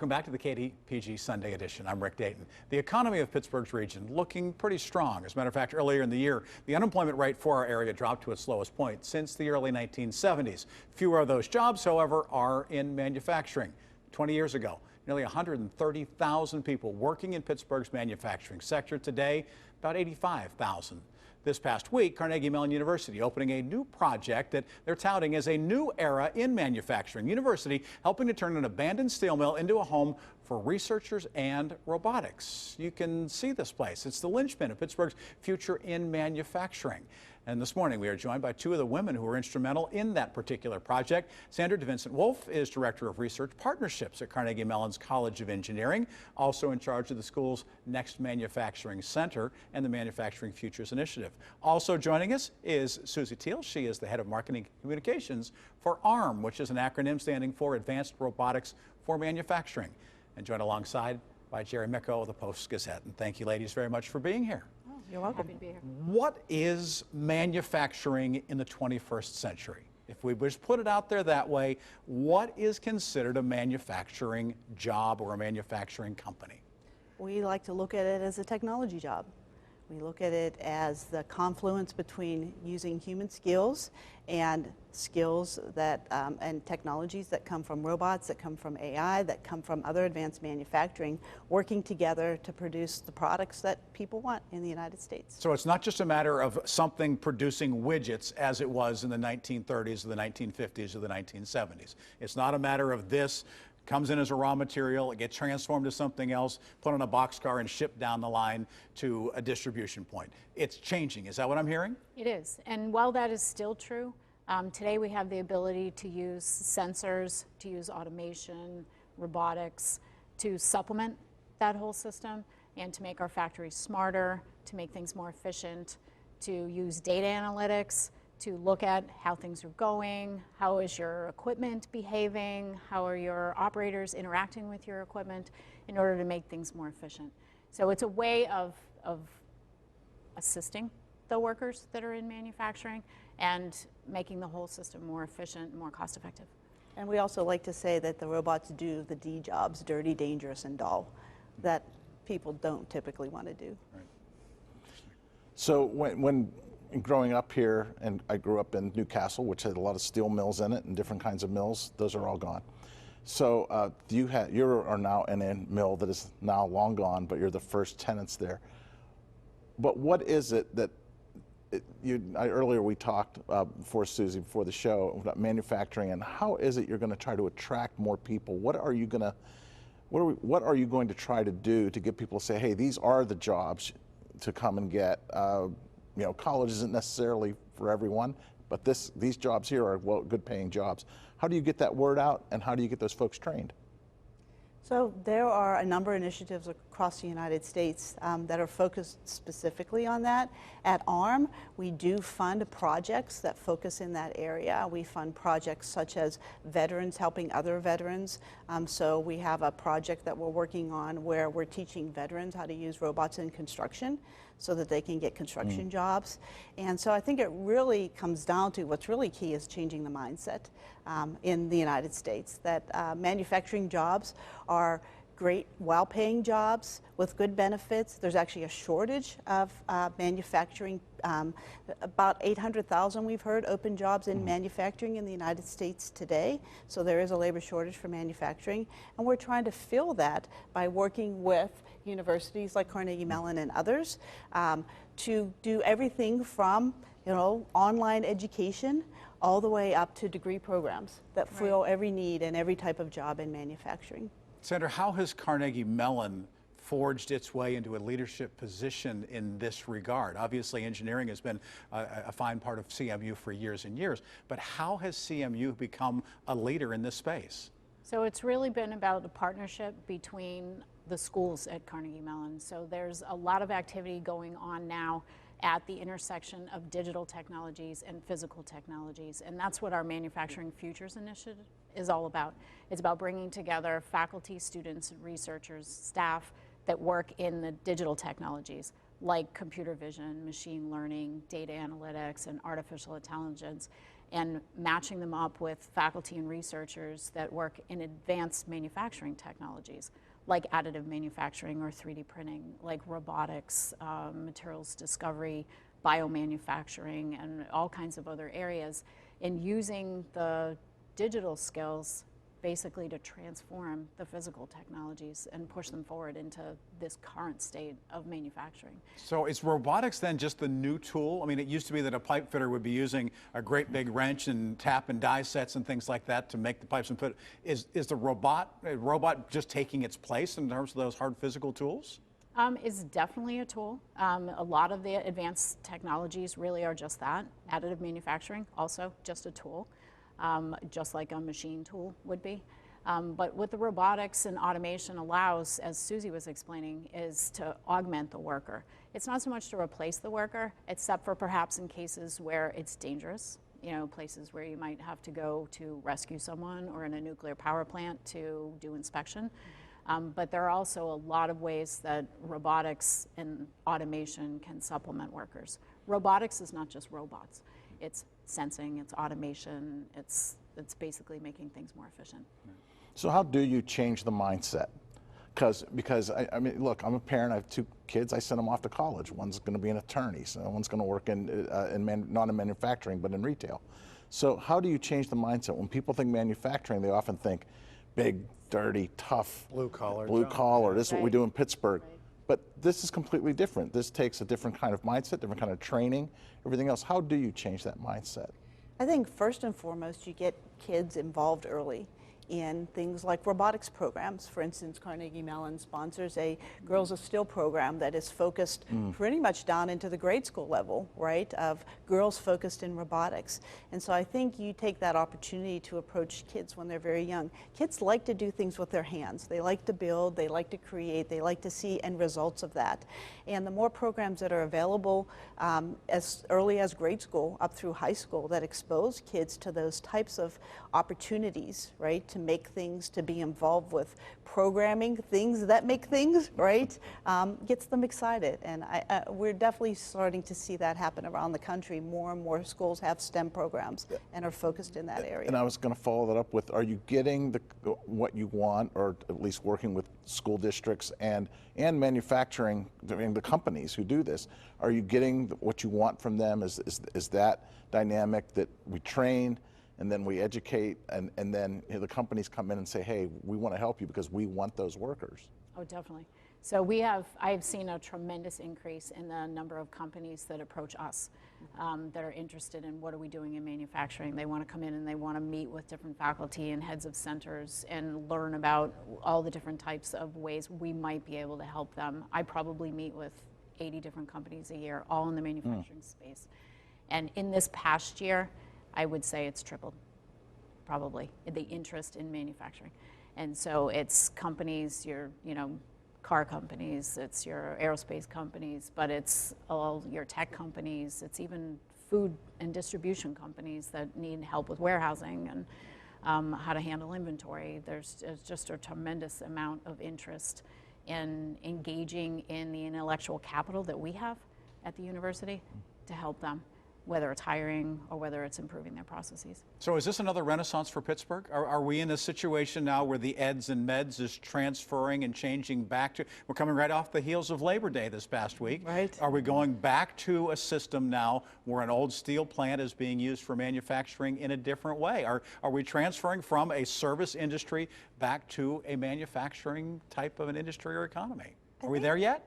Welcome back to the KDKA-TV Sunday edition. I'm Rick Dayton. The economy of Pittsburgh's region looking pretty strong. As a matter of fact, earlier in the year, the unemployment rate for our area dropped to its lowest point since the early 1970s. Fewer of those jobs, however, are in manufacturing. 20 years ago, nearly 130,000 people working in Pittsburgh's manufacturing sector. Today, about 85,000. This past week, Carnegie Mellon University opening a new project that they're touting as a new era in manufacturing. University helping to turn an abandoned steel mill into a home for researchers and robotics. You can see this place. It's the linchpin of Pittsburgh's future in manufacturing. And this morning we are joined by two of the women who were instrumental in that particular project. Sandra DeVincent-Wolf is Director of Research Partnerships at Carnegie Mellon's College of Engineering, also in charge of the school's Next Manufacturing Center and the Manufacturing Futures Initiative. Also joining us is Susie Teal. She is the head of marketing communications for ARM, which is an acronym standing for Advanced Robotics for Manufacturing. And joined alongside by Jerry Micco of the Post-Gazette. And thank you ladies very much for being here. You're welcome. Happy to be here. What is manufacturing in the 21st century? If we just put it out there that way, what is considered a manufacturing job or a manufacturing company? We like to look at it as a technology job. We look at it as the confluence between using human skills and skills that and technologies that come from robots, that come from AI, that come from other advanced manufacturing, working together to produce the products that people want in the United States. So it's not just a matter of something producing widgets as it was in the 1930s or the 1950s or the 1970s. It's not a matter of this comes in as a raw material, it gets transformed to something else, put on a boxcar and shipped down the line to a distribution point. It's changing. Is that what I'm hearing? It is. And while that is still true, today we have the ability to use sensors, to use automation, robotics, to supplement that whole system and to make our factories smarter, to make things more efficient, to use data analytics, to look at how things are going, how is your equipment behaving, how are your operators interacting with your equipment in order to make things more efficient. So it's a way of assisting the workers that are in manufacturing and making the whole system more efficient, more cost effective. And we also like to say that the robots do the D jobs, dirty, dangerous, and dull, that people don't typically want to do. Right. So when growing up here, and I grew up in Newcastle, which had a lot of steel mills in it and different kinds of mills, those are all gone. So you are now in a mill that is now long gone, but you're the first tenants there. But what is it that earlier we talked before Susie, before the show, about manufacturing, and how is it you're going to try to attract more people? What are you going to try to do to get people to say, hey, these are the jobs to come and get? You know, college isn't necessarily for everyone, but these jobs here are good paying jobs. How do you get that word out, and how do you get those folks trained? So there are a number of initiatives across the United States that are focused specifically on that. At ARM, we do fund projects that focus in that area. We fund projects such as veterans helping other veterans. So we have a project that we're working on where we're teaching veterans how to use robots in construction so that they can get construction jobs. And so I think it really comes down to what's really key is changing the mindset in the United States, that manufacturing jobs are great, well-paying jobs with good benefits. There's actually a shortage of manufacturing, about 800,000 we've heard open jobs in manufacturing in the United States today. So there is a labor shortage for manufacturing, and we're trying to fill that by working with universities like Carnegie Mellon and others to do everything from online education all the way up to degree programs that fill every need and every type of job in manufacturing. Sandra, how has Carnegie Mellon forged its way into a leadership position in this regard? Obviously, engineering has been a fine part of CMU for years and years, but how has CMU become a leader in this space? So it's really been about a partnership between the schools at Carnegie Mellon. So there's a lot of activity going on now at the intersection of digital technologies and physical technologies. And that's what our Manufacturing Futures Initiative is all about. It's about bringing together faculty, students, researchers, staff that work in the digital technologies like computer vision, machine learning, data analytics, and artificial intelligence, and matching them up with faculty and researchers that work in advanced manufacturing technologies, like additive manufacturing or 3D printing, like robotics, materials discovery, biomanufacturing, and all kinds of other areas, and using the digital skills basically to transform the physical technologies and push them forward into this current state of manufacturing. So is robotics then just the new tool? I mean, it used to be that a pipe fitter would be using a great big wrench and tap and die sets and things like that to make the pipes and put. Is the robot just taking its place in terms of those hard physical tools? Is definitely a tool. A lot of the advanced technologies really are just that. Additive manufacturing, also just a tool. Just like a machine tool would be. But what the robotics and automation allows, as Susie was explaining, is to augment the worker. It's not so much to replace the worker, except for perhaps in cases where it's dangerous, places where you might have to go to rescue someone or in a nuclear power plant to do inspection. But there are also a lot of ways that robotics and automation can supplement workers. Robotics is not just robots. It's sensing, it's automation, it's basically making things more efficient. So how do you change the mindset? Because I mean, look, I'm a parent, I have 2 kids, I send them off to college. One's going to be an attorney, so one's going to work not in manufacturing, but in retail. So how do you change the mindset? When people think manufacturing, they often think big, dirty, tough, blue collar, this is what we do in Pittsburgh. Right. But this is completely different. This takes a different kind of mindset, different kind of training, everything else. How do you change that mindset? I think first and foremost, you get kids involved early in things like robotics programs. For instance, Carnegie Mellons sponsors a Girls of Steel program that is focused pretty much down into the grade school level, right, of girls focused in robotics. And so I think you take that opportunity to approach kids when they're very young. Kids like to do things with their hands. They like to build, they like to create, they like to see end results of that. And the more programs that are available as early as grade school up through high school that expose kids to those types of opportunities, right, to make things, to be involved with programming things that make things, right, gets them excited. And we're definitely starting to see that happen around the country. More and more schools have STEM programs and are focused in that area. And I was going to follow that up with, are you getting what you want, or at least working with school districts and manufacturing, the companies who do this, are you getting what you want from them? Is that dynamic that we train and then we educate, and then the companies come in and say, hey, we want to help you because we want those workers? Oh, definitely. So I've seen a tremendous increase in the number of companies that approach us that are interested in what are we doing in manufacturing. They want to come in and they want to meet with different faculty and heads of centers and learn about all the different types of ways we might be able to help them. I probably meet with 80 different companies a year, all in the manufacturing space. And in this past year, I would say it's tripled, probably, the interest in manufacturing. And so it's companies, your car companies, it's your aerospace companies, but it's all your tech companies, it's even food and distribution companies that need help with warehousing and how to handle inventory. There's just a tremendous amount of interest in engaging in the intellectual capital that we have at the university to help them, whether it's hiring or whether it's improving their processes. So is this another renaissance for Pittsburgh? Are we in a situation now where the eds and meds is transferring and changing back to, we're coming right off the heels of Labor Day this past week. Right. Are we going back to a system now where an old steel plant is being used for manufacturing in a different way? Are we transferring from a service industry back to a manufacturing type of an industry or economy? Are we there yet?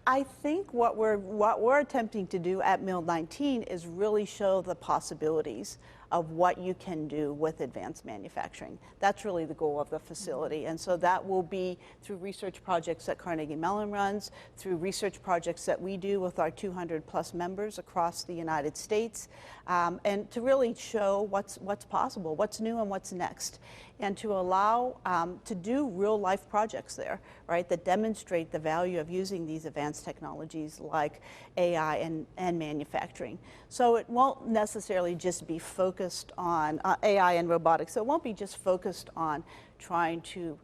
I think what we're attempting to do at Mill 19 is really show the possibilities of what you can do with advanced manufacturing. That's really the goal of the facility. And so that will be through research projects that Carnegie Mellon runs, through research projects that we do with our 200+ members across the United States, and to really show what's possible, what's new and what's next, and to allow to do real life projects there, right, that demonstrate the value of using these advanced technologies like AI and manufacturing. So it won't necessarily just be focused on AI and robotics. So it won't be just focused on trying to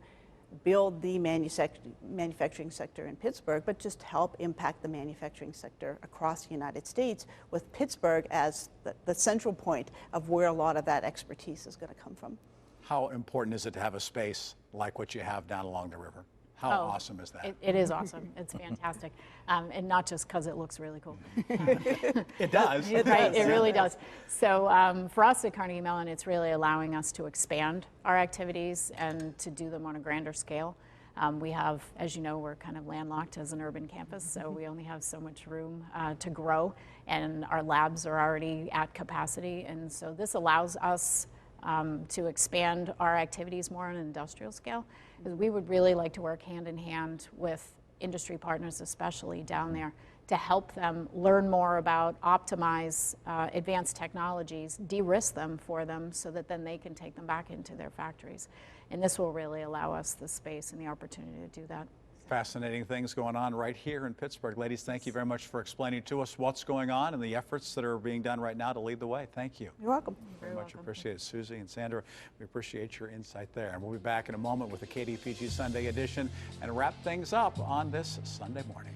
build the manufacturing sector in Pittsburgh, but just help impact the manufacturing sector across the United States, with Pittsburgh as the central point of where a lot of that expertise is going to come from. How important is it to have a space like what you have down along the river? How awesome is that? It is awesome. It's fantastic. And not just because it looks really cool. It does. Right, it really does. So for us at Carnegie Mellon, it's really allowing us to expand our activities and to do them on a grander scale. We have, as you know, we're kind of landlocked as an urban campus, so we only have so much room to grow, and our labs are already at capacity. And so this allows us to expand our activities more on an industrial scale. We would really like to work hand in hand with industry partners, especially down there, to help them learn more about, optimize advanced technologies, de-risk them for them so that then they can take them back into their factories. And this will really allow us the space and the opportunity to do that. Fascinating things going on right here in Pittsburgh. Ladies, thank you very much for explaining to us what's going on and the efforts that are being done right now to lead the way. Thank you. You're welcome. Very much appreciated. Susie and Sandra, we appreciate your insight there. And we'll be back in a moment with the KDPG Sunday edition and wrap things up on this Sunday morning.